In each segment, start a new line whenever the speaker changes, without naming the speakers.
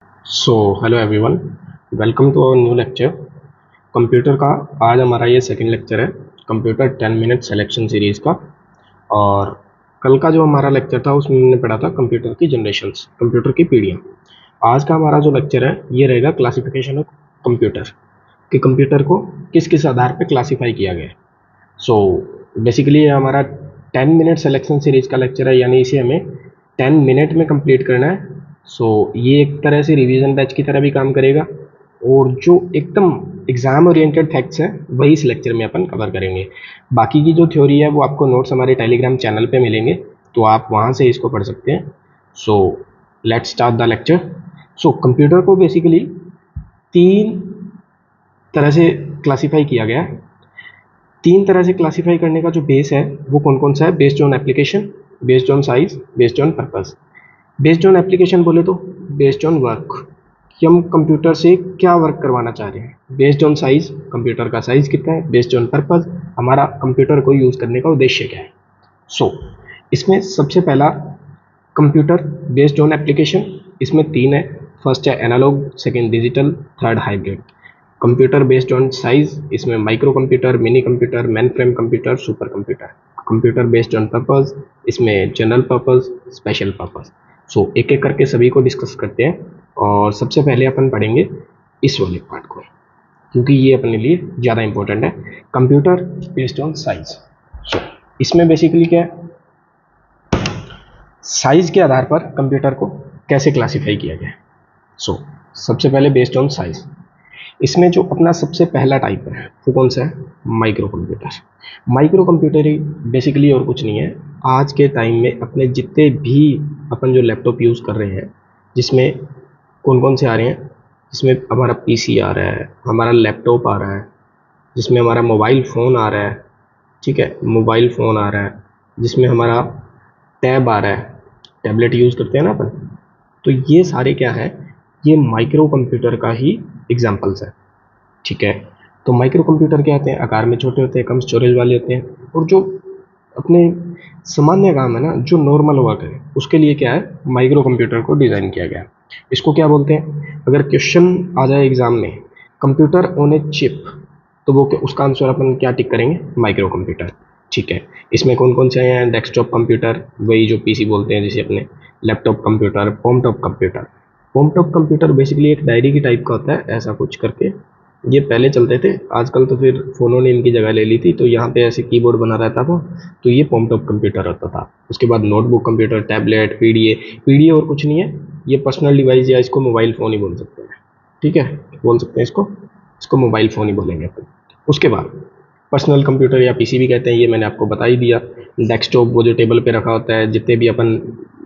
So hello everyone, welcome to our new lecture computer का। आज हमारा ये सेकंड लेक्चर है कंप्यूटर 10 मिनट सिलेक्शन सीरीज़ का। और कल का जो हमारा लेक्चर था उसमें हमने पढ़ा था कंप्यूटर की जनरेशंस, कंप्यूटर की पीढ़ियाँ। आज का हमारा जो लेक्चर है ये रहेगा क्लासिफिकेशन ऑफ कंप्यूटर, कि कंप्यूटर को किस किस आधार पर क्लासीफाई किया गया है। सो बेसिकली ये हमारा 10 मिनट सिलेक्शन सीरीज़ का लेक्चर है, यानी इसे हमें 10 मिनट में कंप्लीट करना है। ये एक तरह से रिवीजन बैच की तरह भी काम करेगा, और जो एकदम एग्जाम ओरिएंटेड फैक्ट्स हैं वही इस लेक्चर में अपन कवर करेंगे। बाकी की जो थ्योरी है वो आपको नोट्स हमारे टेलीग्राम चैनल पे मिलेंगे, तो आप वहाँ से इसको पढ़ सकते हैं। So let's start the lecture. So computer को बेसिकली तीन तरह से क्लासीफाई किया गया है। तीन तरह से क्लासीफाई करने का जो बेस है वो कौन कौन सा है? Based on application, based on size, based on purpose. Based on application बोले तो बेस्ड ऑन वर्क, कि हम कंप्यूटर से क्या वर्क करवाना चाह रहे हैं। बेस्ड ऑन साइज, कंप्यूटर का साइज कितना है। बेस्ड ऑन पर्पस, हमारा कंप्यूटर को यूज़ करने का उद्देश्य क्या है। इसमें सबसे पहला कंप्यूटर बेस्ड ऑन एप्लीकेशन, इसमें तीन है। फर्स्ट है analogue, second digital, third hybrid. Computer based on size, इसमें micro computer, mini computer, main frame computer, super computer. Computer based on purpose, इसमें जनरल पर्पस, स्पेशल पर्पस। एक एक करके सभी को डिस्कस करते हैं, और सबसे पहले अपन पढ़ेंगे इस वाले पार्ट को, क्योंकि ये अपने लिए ज़्यादा इंपॉर्टेंट है। Computer based on size. इसमें बेसिकली क्या है, साइज के आधार पर कंप्यूटर को कैसे क्लासीफाई किया गया है। सबसे पहले बेस्ड ऑन साइज, इसमें जो अपना सबसे पहला टाइप है वो कौन सा है? Micro computer. माइक्रो कंप्यूटर ही बेसिकली और कुछ नहीं है। आज के टाइम में अपने जितने भी अपन जो लैपटॉप यूज़ कर रहे हैं, जिसमें कौन कौन से आ रहे हैं, जिसमें हमारा पीसी आ रहा है, हमारा लैपटॉप आ रहा है, जिसमें हमारा मोबाइल फ़ोन आ रहा है, ठीक है, मोबाइल फ़ोन आ रहा है, जिसमें हमारा टैब आ रहा है, टैबलेट यूज़ करते हैं ना अपन, तो ये सारे क्या है, ये माइक्रो कंप्यूटर का ही एग्जाम्पल्स है। ठीक है, तो माइक्रो कंप्यूटर क्या होते हैं? आकार में छोटे होते हैं, कम स्टोरेज वाले होते हैं, और जो अपने सामान्य काम है ना, जो नॉर्मल वर्क है, उसके लिए क्या है, माइक्रो कंप्यूटर को डिज़ाइन किया गया है। इसको क्या बोलते हैं? अगर क्वेश्चन आ जाए एग्जाम में, कंप्यूटर ऑन ए चिप, तो वो उसका आंसर अपन क्या टिक करेंगे? Micro computer. ठीक है, इसमें कौन कौन से हैं? डेस्कटॉप कंप्यूटर, वही जो पीसी बोलते हैं जिसे अपने, लैपटॉप कंप्यूटर, होमटॉप कंप्यूटर। होमटॉप कंप्यूटर बेसिकली एक डायरी की टाइप का होता है, ऐसा कुछ करके ये पहले चलते थे। आजकल तो फिर फ़ोनों ने इनकी जगह ले ली थी, तो यहाँ पे ऐसे कीबोर्ड बना रहता था, तो ये होमटॉप कंप्यूटर होता था। उसके बाद notebook computer, tablet, PDA. PDA और कुछ नहीं है, ये पर्सनल डिवाइस, या इसको मोबाइल फ़ोन ही बोल सकते हैं। ठीक है, बोल सकते हैं इसको, इसको मोबाइल फ़ोन ही बोलेंगे अपन। उसके बाद पर्सनल कंप्यूटर या पीसी भी कहते हैं, ये मैंने आपको बता ही दिया। डेस्कटॉप, वो जो टेबल पे रखा होता है, जितने भी अपन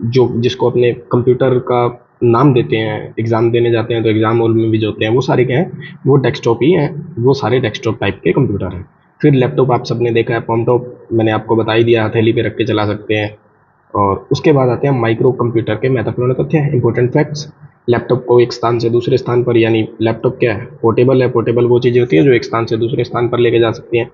जो जिसको अपने कंप्यूटर का नाम देते हैं, एग्ज़ाम देने जाते हैं तो एग्ज़ाम हॉल में भी जो होते हैं, वो सारे क्या हैं? वो डेस्कटॉप ही हैं, वो सारे डेस्कटॉप टाइप के कंप्यूटर हैं। फिर लैपटॉप आप सबने देखा है, लैपटॉप मैंने आपको बता ही दिया, हथेली पे रख के चला सकते हैं। और उसके बाद आते हैं माइक्रो कंप्यूटर के महत्वपूर्ण तथ्य हैं, इंपॉर्टेंट फैक्ट्स। लैपटॉप को एक स्थान से दूसरे स्थान पर, यानी लैपटॉप क्या है? पोर्टेबल है। पोर्टेबल वो चीज़ें होती है जो एक स्थान से दूसरे स्थान पर लेके जा सकती हैं।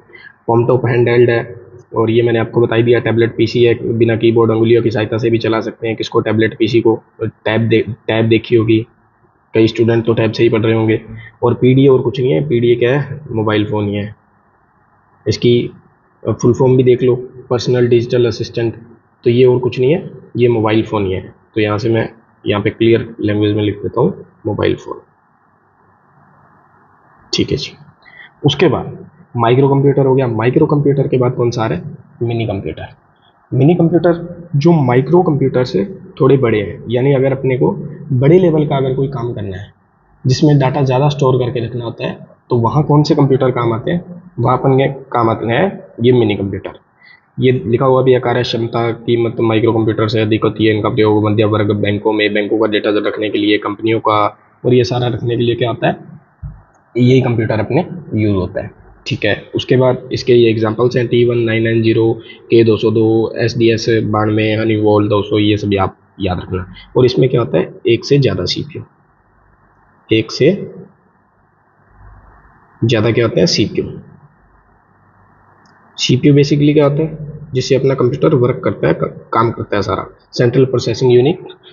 लैपटॉप हैंड हेल्ड है, और ये मैंने आपको बता ही दिया। टैबलेट पीसी है, बिना कीबोर्ड, अंगुलियों की सहायता से भी चला सकते हैं। किसको? टैबलेट पीसी को। टैब देखी होगी, कई स्टूडेंट तो टैब से ही पढ़ रहे होंगे। और पीडीए और कुछ नहीं है, पीडीए क्या है? मोबाइल फ़ोन ही है। इसकी फुल फॉर्म भी देख लो, पर्सनल डिजिटल असिस्टेंट। तो ये और कुछ नहीं है, ये मोबाइल फ़ोन ही है। तो यहाँ से मैं यहाँ पे क्लियर लैंग्वेज में लिख देता हूँ, मोबाइल फ़ोन। ठीक है जी। उसके बाद माइक्रो कंप्यूटर हो गया। माइक्रो कंप्यूटर के बाद कौन सा आ रहा है? Mini computer. मिनी कंप्यूटर जो माइक्रो कंप्यूटर से थोड़े बड़े हैं, यानी अगर अपने को बड़े लेवल का अगर कोई काम करना है, जिसमें डाटा ज़्यादा स्टोर करके रखना होता है, तो वहाँ कौन से कंप्यूटर काम आते हैं? वहाँ अपन के काम आते हैं ये मिनी कंप्यूटर। ये लिखा हुआ भी है, कार्य क्षमता कीमत माइक्रो कंप्यूटर से अधिक होती है। इनका प्रयोग मध्य वर्ग बैंकों में, बैंकों का डेटा रखने के लिए, कंपनियों का, और ये सारा रखने के लिए क्या होता है? यही कंप्यूटर अपने यूज़ होता है। ठीक है, उसके बाद इसके ये एग्जांपल्स हैं, T1990, K202, SDS92, हनीवॉल 200, ये सभी आप याद रखना। और इसमें क्या होता है? एक से ज़्यादा सीपीयू, एक से ज़्यादा क्या होता है? सीपीयू। सीपीयू बेसिकली क्या होता है? जिससे अपना कंप्यूटर वर्क करता है, काम करता है सारा। सेंट्रल प्रोसेसिंग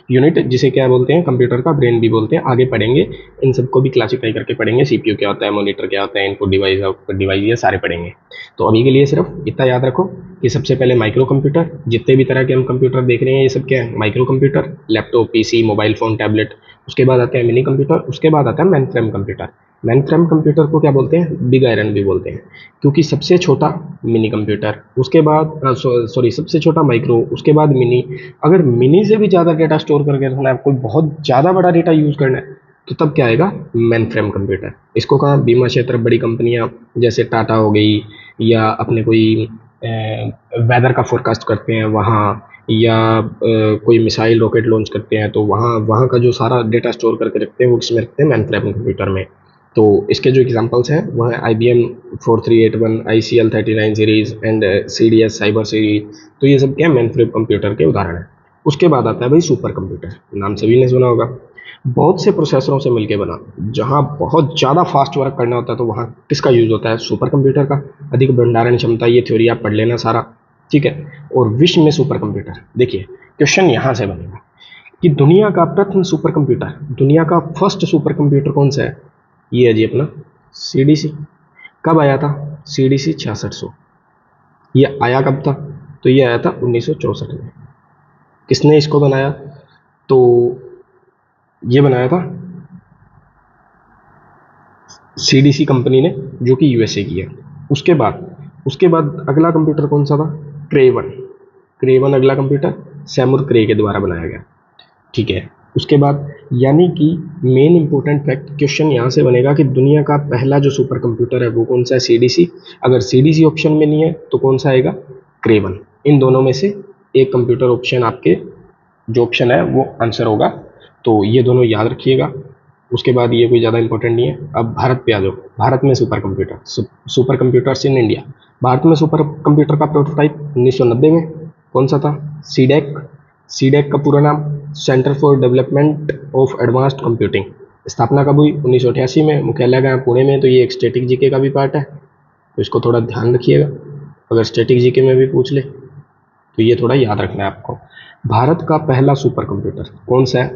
यूनिट जिसे क्या बोलते हैं, कंप्यूटर का ब्रेन भी बोलते हैं। आगे पढ़ेंगे, इन सबको भी क्लासीफाई करके पढ़ेंगे, सीपीयू क्या होता है, मॉनिटर क्या होता है, इनपुट डिवाइस, आउटपुट डिवाइस, ये सारे पढ़ेंगे। तो अभी के लिए सिर्फ इतना याद रखो कि सबसे पहले माइक्रो कंप्यूटर, जितने भी तरह के हम कंप्यूटर देख रहे हैं ये सब क्या है, micro computer, laptop, PC, mobile phone, tablet. उसके बाद आता है मिनी कंप्यूटर, उसके बाद आता है main frame computer. Main frame computer को क्या बोलते हैं, बिग आयरन भी बोलते हैं, क्योंकि सबसे छोटा मिनी कंप्यूटर, उसके बाद सॉरी सबसे छोटा माइक्रो, उसके बाद मिनी। अगर मिनी से भी ज़्यादा डेटा स्टोर करके रखना है, कोई बहुत ज़्यादा बड़ा डेटा यूज़ करना है, तो तब क्या आएगा, मेन फ्रेम कंप्यूटर। इसको कहाँ, बीमा क्षेत्र, बड़ी कंपनियां जैसे टाटा हो गई, या अपने कोई वेदर का फोरकास्ट करते हैं वहाँ, या कोई मिसाइल रॉकेट लॉन्च करते हैं, तो वहाँ वहाँ का जो सारा डेटा स्टोर करके रखते हैं वो किसमें रखते हैं, मेन फ्रेम कंप्यूटर में। तो इसके जो एग्जांपल्स हैं वह है IBM 4381, ICL 39 series and CDS cyber series. तो ये सब क्या है, मेन फ्रेम कंप्यूटर के उदाहरण है। उसके बाद आता है भाई सुपर कंप्यूटर, नाम सभी ने सुना होगा। बहुत से प्रोसेसरों से मिलकर बना, जहां बहुत ज़्यादा फास्ट वर्क करना होता है तो वहां किसका यूज़ होता है, सुपर कंप्यूटर का। अधिक भंडारण क्षमता, ये थ्योरी आप पढ़ लेना सारा, ठीक है। और विश्व में सुपर कंप्यूटर, देखिए क्वेश्चन यहां से बनेगा कि दुनिया का प्रथम सुपर कंप्यूटर, दुनिया का फर्स्ट सुपर कंप्यूटर कौन सा है, ये है जी अपना CDC। कब आया था, CDC 6600। ये आया कब था, तो ये आया था 1964 में। किसने इसको बनाया, तो ये बनाया था CDC कंपनी ने, जो कि USA की है। उसके बाद अगला कंप्यूटर कौन सा था, क्रेवन। क्रेवन अगला कंप्यूटर सैमुर क्रे के द्वारा बनाया गया, ठीक है। उसके बाद यानी कि मेन इंपॉर्टेंट फैक्ट क्वेश्चन यहाँ से बनेगा कि दुनिया का पहला जो सुपर कंप्यूटर है वो कौन सा है, CDC। अगर CDC ऑप्शन में नहीं है तो कौन सा आएगा, क्रेवन। इन दोनों में से एक कंप्यूटर ऑप्शन आपके जो ऑप्शन है वो आंसर होगा, तो ये दोनों याद रखिएगा। उसके बाद ये कोई ज़्यादा इंपॉर्टेंट नहीं है। अब भारत पे आ जाओ, भारत में super computer, super computers in India. Bharat में सुपर कंप्यूटर का प्रोटोटाइप 1990 में कौन सा था, सीडैक। सीडैक का पूरा नाम centre for development of advanced computing. स्थापना कब हुई, 1988 में। मुख्यालय का पुणे में। तो ये एक स्टैटिक जीके का भी पार्ट है, तो इसको थोड़ा ध्यान रखिएगा, अगर स्टैटिक जीके में भी पूछ ले तो ये थोड़ा याद रखना है आपको। भारत का पहला सुपर कंप्यूटर कौन सा है,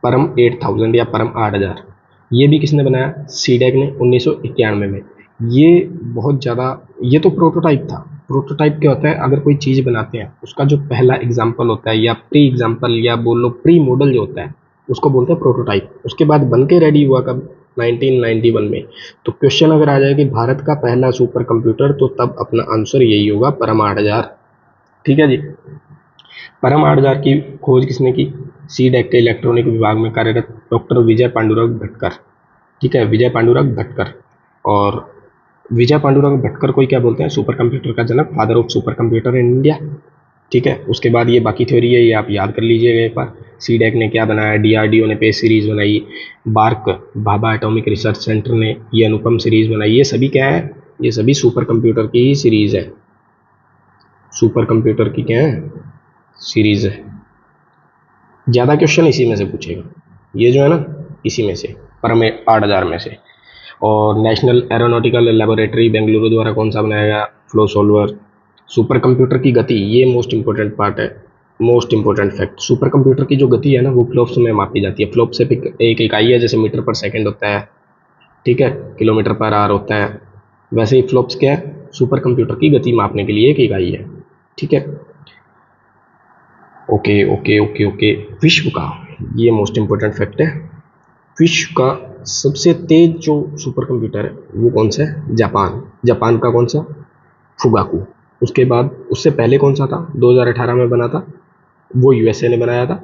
परम 8000 या परम 8000। ये भी किसने बनाया, सीडैक ने 1991 में। ये बहुत ज़्यादा, ये तो प्रोटोटाइप था। प्रोटोटाइप क्या होता है, अगर कोई चीज़ बनाते हैं उसका जो पहला एग्जाम्पल होता है, या प्री एग्जाम्पल, या बोल लो प्री मॉडल जो होता है, उसको बोलते हैं प्रोटोटाइप। उसके बाद बन के रेडी हुआ कब, 1991 में। तो क्वेश्चन अगर आ जाए कि भारत का पहला सुपर कंप्यूटर, तो तब अपना आंसर यही होगा, परम 8000, ठीक है जी। परम 8000 की खोज किसने की, सीडैक के इलेक्ट्रॉनिक विभाग में कार्यरत डॉक्टर विजय पांडुरंग भटकर, ठीक है, विजय पांडुरंग भटकर। और विजय पांडुरंग भटकर को क्या बोलते हैं, सुपर कंप्यूटर का जनक, father of super computer in India, ठीक है। उसके बाद ये बाकी थ्योरी है, ये आप याद कर लीजिएगा एक बार। सीडैक ने क्या बनाया, DRDO ने पेज सीरीज बनाई, BARC Bhabha atomic research centre ने ये अनुपम सीरीज बनाई। ये सभी क्या है, ये सभी सुपर कंप्यूटर की ही सीरीज है, सुपर कंप्यूटर की क्या है, सीरीज है। ज़्यादा क्वेश्चन इसी में से पूछेगा, ये जो है ना, इसी में से, परम 8000 में से। और नेशनल एरोनॉटिकल लेबोरेटरी बेंगलुरु द्वारा कौन सा बनाया गया, फ्लो सॉल्वर। सुपर कंप्यूटर की गति, ये मोस्ट इंपॉर्टेंट पार्ट है, most important fact. Super computer की जो गति है ना, वो फ्लॉप्स में मापी जाती है। फ्लॉप से एक इकाई है, जैसे मीटर पर सेकंड होता है, ठीक है, किलोमीटर पर आवर होता है, वैसे ही फ्लॉप्स क्या है, सुपर कंप्यूटर की गति मापने के लिए एक इकाई है, ठीक है। Okay okay okay okay. विश्व का, ये मोस्ट इंपॉर्टेंट फैक्ट है, विश्व का सबसे तेज जो सुपर कंप्यूटर है वो कौन सा है, जापान। जापान का कौन सा, फुगाकू। उसके बाद उससे पहले कौन सा था, 2018 में बना था, वो USA ने बनाया था।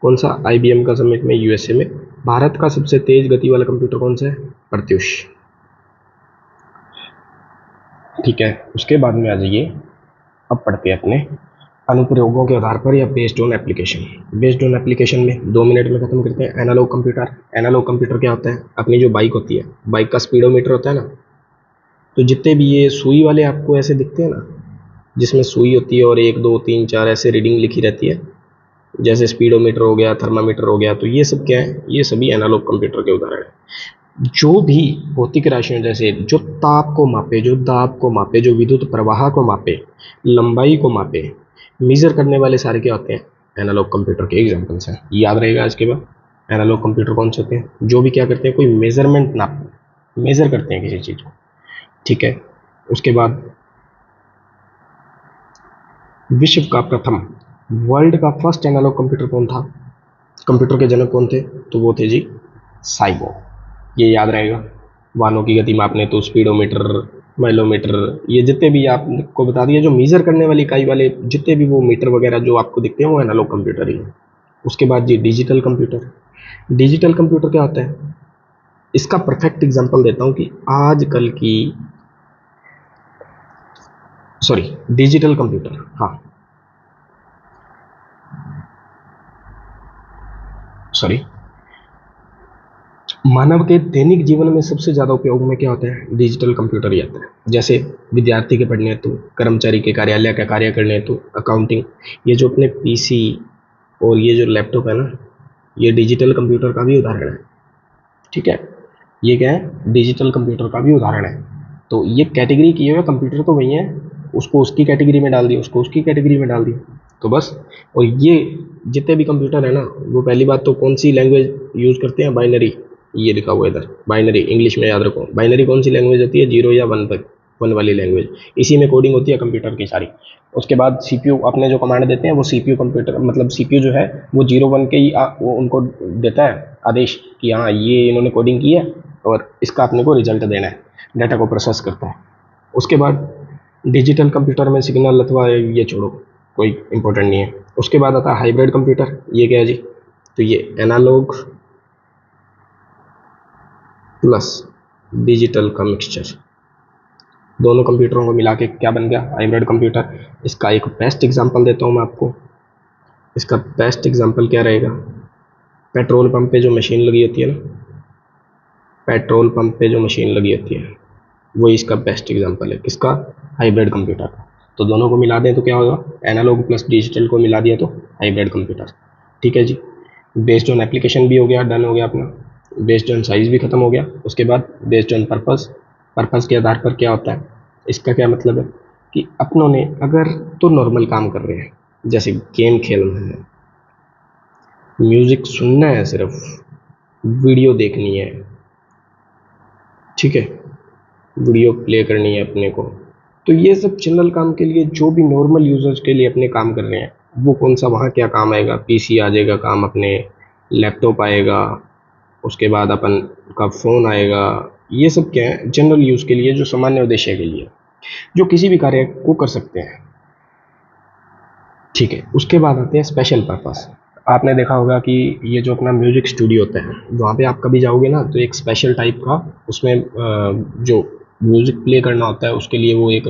कौन सा, IBM का समिट में, USA में। भारत का सबसे तेज गति वाला कंप्यूटर कौन सा है, प्रत्युष, ठीक है। उसके बाद में आ जाइए, अब पढ़ते हैं अपने अनुप्रयोगों के आधार पर, या based on application. Based on application में 2 मिनट में खत्म करते हैं। Analogue computer. एनालॉग कंप्यूटर क्या होता है, अपनी जो बाइक होती है, बाइक का स्पीडोमीटर होता है ना, तो जितने भी ये सुई वाले आपको ऐसे दिखते हैं ना, जिसमें सुई होती है और 1 2 3 4 ऐसे रीडिंग लिखी रहती है, जैसे स्पीडोमीटर हो गया, थर्मामीटर हो गया, तो ये सब क्या है, ये सभी एनालॉग कंप्यूटर के उदाहरण है। जो भी भौतिक राशियों जैसे जो ताप को मापे, जो दाब को मापे, जो विद्युत प्रवाह को मापे, लंबाई को मापे, मेजर करने वाले सारे क्या होते हैं, एनालॉग कंप्यूटर के एग्जांपल्स हैं। याद रहेगा आज के बाद, एनालॉग कंप्यूटर कौन से होते हैं, जो भी क्या करते हैं, कोई मेजरमेंट नाप, मेजर करते हैं किसी चीज को, ठीक है। उसके बाद विश्व का प्रथम, वर्ल्ड का फर्स्ट एनालॉग कंप्यूटर कौन था, कंप्यूटर के जनक कौन थे, तो वो थे जी साइबोर्ग। ये याद रहेगा। वाहनों की गति मापने तो स्पीडोमीटर, माइलोमीटर, ये जितने भी आपको बता दिया, जो मेजर करने वाली इकाई वाले जितने भी वो मीटर वगैरह जो आपको दिखते हैं वो एनालॉग कंप्यूटर ही है। उसके बाद जी डिजिटल कंप्यूटर। डिजिटल कंप्यूटर क्या होता है, इसका परफेक्ट एग्जांपल देता हूं कि आजकल की, सॉरी, डिजिटल कंप्यूटर, हाँ सॉरी, मानव के दैनिक जीवन में सबसे ज़्यादा उपयोग में क्या होता है, डिजिटल कंप्यूटर ही आता है। जैसे विद्यार्थी के पढ़ने हेतु, कर्मचारी के कार्यालय का कार्य करने हेतु, अकाउंटिंग, ये जो अपने पीसी और ये जो लैपटॉप है ना, ये डिजिटल कंप्यूटर का भी उदाहरण है, ठीक है। ये क्या है, डिजिटल कंप्यूटर का भी उदाहरण है। तो ये कैटेगरी किए हुए कंप्यूटर तो वही है, उसको उसकी कैटेगरी में डाल दिया, उसको उसकी कैटेगरी में डाल दिया, तो बस। और ये जितने भी कंप्यूटर है ना, वो पहली बात तो कौन सी लैंग्वेज यूज़ करते हैं, बाइनरी, ये लिखा हुआ है इधर, बाइनरी, इंग्लिश में याद रखो। बाइनरी कौन सी लैंग्वेज होती है, 0 या 1 पर, 1 वाली लैंग्वेज, इसी में कोडिंग होती है कंप्यूटर की सारी। उसके बाद सीपीयू अपने जो कमांड देते हैं वो सीपीयू कंप्यूटर, मतलब सीपीयू जो है वो 0 1 के ही वो उनको देता है आदेश कि हाँ ये इन्होंने कोडिंग की है और इसका अपने को रिजल्ट देना है, डाटा को प्रोसेस करता है। उसके बाद डिजिटल कंप्यूटर में सिग्नल अथवा ये छोड़ो, कोई इंपॉर्टेंट नहीं है। उसके बाद आता है हाइब्रिड कंप्यूटर। ये क्या है जी, तो ये एनालॉग प्लस डिजिटल का मिक्सचर, दोनों कंप्यूटरों को मिला के क्या बन गया, हाइब्रिड कंप्यूटर। इसका एक बेस्ट एग्जांपल देता हूँ मैं आपको। इसका बेस्ट एग्जांपल क्या रहेगा, पेट्रोल पंप पे जो मशीन लगी होती है ना, पेट्रोल पंप पे जो मशीन लगी होती है, वो इसका बेस्ट एग्जांपल है। किसका, हाइब्रिड कंप्यूटर का। तो दोनों को मिला दें तो क्या होगा, एनालॉग प्लस डिजिटल को मिला दिया तो हाइब्रिड कंप्यूटर, ठीक है जी। बेस्ड ऑन एप्लीकेशन भी हो गया, डन हो गया अपना। बेस्ड ऑन साइज भी खत्म हो गया। उसके बाद बेस्ड ऑन पर्पस, पर्पस के आधार पर क्या होता है, इसका क्या मतलब है कि अपनों ने अगर तो नॉर्मल काम कर रहे हैं, जैसे गेम खेलना है, म्यूजिक सुनना है, सिर्फ वीडियो देखनी है, ठीक है, वीडियो प्ले करनी है अपने को, तो ये सब जनरल काम के लिए, जो भी नॉर्मल यूजर्स के लिए अपने काम कर रहे हैं, वो कौन सा वहाँ क्या काम आएगा, पीसी आ जाएगा काम अपने, लैपटॉप आएगा, उसके बाद अपन का फ़ोन आएगा। ये सब क्या है, जनरल यूज़ के लिए, जो सामान्य उद्देश्य के लिए, जो किसी भी कार्य को कर सकते हैं, ठीक है। उसके बाद आते हैं स्पेशल पर्पस। आपने देखा होगा कि ये जो अपना म्यूजिक स्टूडियो होता है, वहाँ पे आप कभी जाओगे ना तो एक स्पेशल टाइप का उसमें जो म्यूजिक प्ले करना होता है उसके लिए वो एक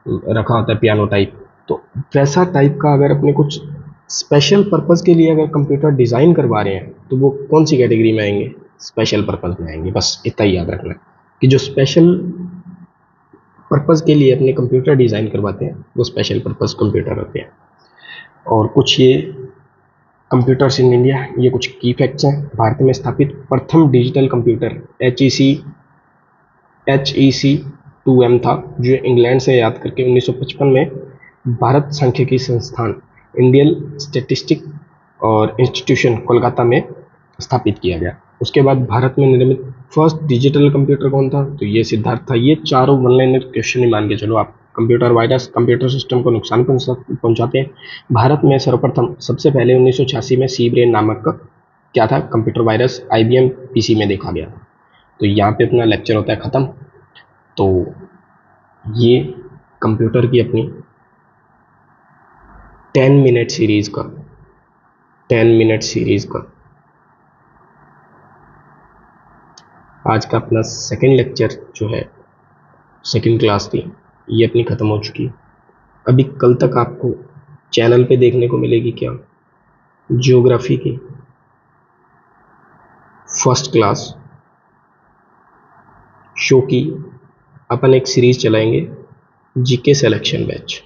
रखा होता है पियानो टाइप। तो वैसा टाइप का अगर अपने कुछ स्पेशल पर्पस के लिए अगर कंप्यूटर डिज़ाइन करवा रहे हैं तो वो कौन सी कैटेगरी में आएंगे, स्पेशल पर्पस में आएंगे। बस इतना ही याद रखना कि जो स्पेशल पर्पस के लिए अपने कंप्यूटर डिज़ाइन करवाते हैं वो स्पेशल पर्पस कंप्यूटर होते हैं। और कुछ ये कंप्यूटर्स इन इंडिया, ये कुछ की फैक्ट्स हैं। भारत में स्थापित प्रथम डिजिटल कंप्यूटर एच ई सी 2M था, जो इंग्लैंड से याद करके 1955 में भारत सांख्यिकी संस्थान, इंडियन स्टैटिस्टिक और इंस्टीट्यूशन कोलकाता में स्थापित किया गया। उसके बाद भारत में निर्मित फर्स्ट डिजिटल कंप्यूटर कौन था, तो ये सिद्धार्थ था। ये चारों वन लाइनर क्वेश्चन ही मान के चलो आप। कंप्यूटर वायरस कंप्यूटर सिस्टम को नुकसान पहुंचाते हैं। भारत में सर्वप्रथम सबसे पहले 1986 में सी ब्रेन नामक का क्या था, कंप्यूटर वायरस IBM PC में देखा गया। तो यहाँ पे अपना लेक्चर होता है ख़त्म। तो ये कंप्यूटर की अपनी 10 मिनट सीरीज़ का 10 मिनट सीरीज़ का आज का अपना सेकंड लेक्चर जो है, सेकंड क्लास थी, ये अपनी ख़त्म हो चुकी है। अभी कल तक आपको चैनल पे देखने को मिलेगी क्या, ज्योग्राफी की फर्स्ट क्लास, शो की अपन एक सीरीज़ चलाएंगे, GK selection batch,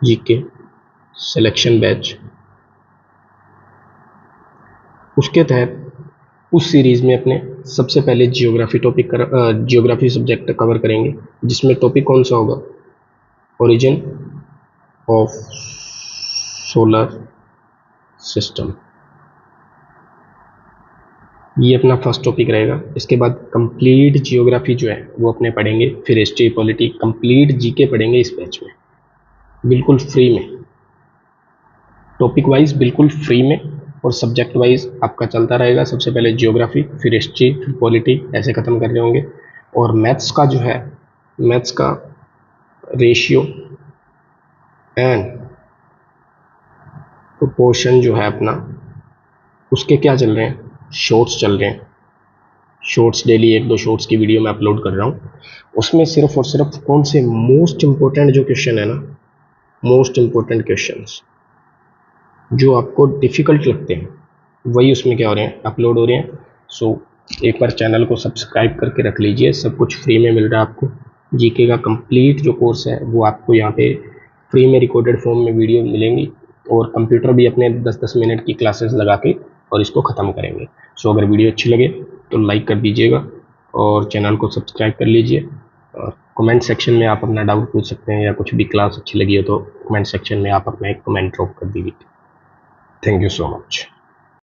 GK selection batch. उसके तहत उस सीरीज़ में अपने सबसे पहले जियोग्राफी सब्जेक्ट कवर करेंगे, जिसमें टॉपिक कौन सा होगा, ओरिजिन ऑफ सोलर सिस्टम, ये अपना फर्स्ट टॉपिक रहेगा। इसके बाद कंप्लीट जियोग्राफी जो है वो अपने पढ़ेंगे, फिर हिस्ट्री, पॉलिटी, कंप्लीट जीके पढ़ेंगे इस बैच में, बिल्कुल फ्री में, टॉपिक वाइज बिल्कुल फ्री में, और सब्जेक्ट वाइज आपका चलता रहेगा। सबसे पहले जियोग्राफी, फिर हिस्ट्री, फिर पॉलिटी, ऐसे ख़त्म कर रहे होंगे। और मैथ्स का जो है, मैथ्स का रेशियो एंड प्रोपोर्शन जो है अपना, उसके क्या चल रहे हैं, शॉर्ट्स चल रहे हैं। शॉर्ट्स डेली 1-2 शॉर्ट्स की वीडियो मैं अपलोड कर रहा हूँ। उसमें सिर्फ और सिर्फ कौन से मोस्ट इम्पोर्टेंट जो क्वेश्चन है ना, मोस्ट इम्पोर्टेंट क्वेश्चंस जो आपको डिफ़िकल्ट लगते हैं, वही उसमें क्या हो रहे हैं, अपलोड हो रहे हैं। सो एक बार चैनल को सब्सक्राइब करके रख लीजिए, सब कुछ फ्री में मिल रहा है आपको। जीके का कंप्लीट जो कोर्स है वो आपको यहाँ पे फ्री में रिकॉर्डेड फॉर्म में वीडियो मिलेंगी, और कंप्यूटर भी अपने 10-10 मिनट की क्लासेस लगा के और इसको ख़त्म करेंगे। सो अगर वीडियो अच्छी लगे तो लाइक कर दीजिएगा और चैनल को सब्सक्राइब कर लीजिए। और कमेंट सेक्शन में आप अपना डाउट पूछ सकते हैं, या कुछ भी क्लास अच्छी लगी हो तो कमेंट सेक्शन में आप अपना एक कमेंट ड्रॉप कर दीजिए। Thank you so much.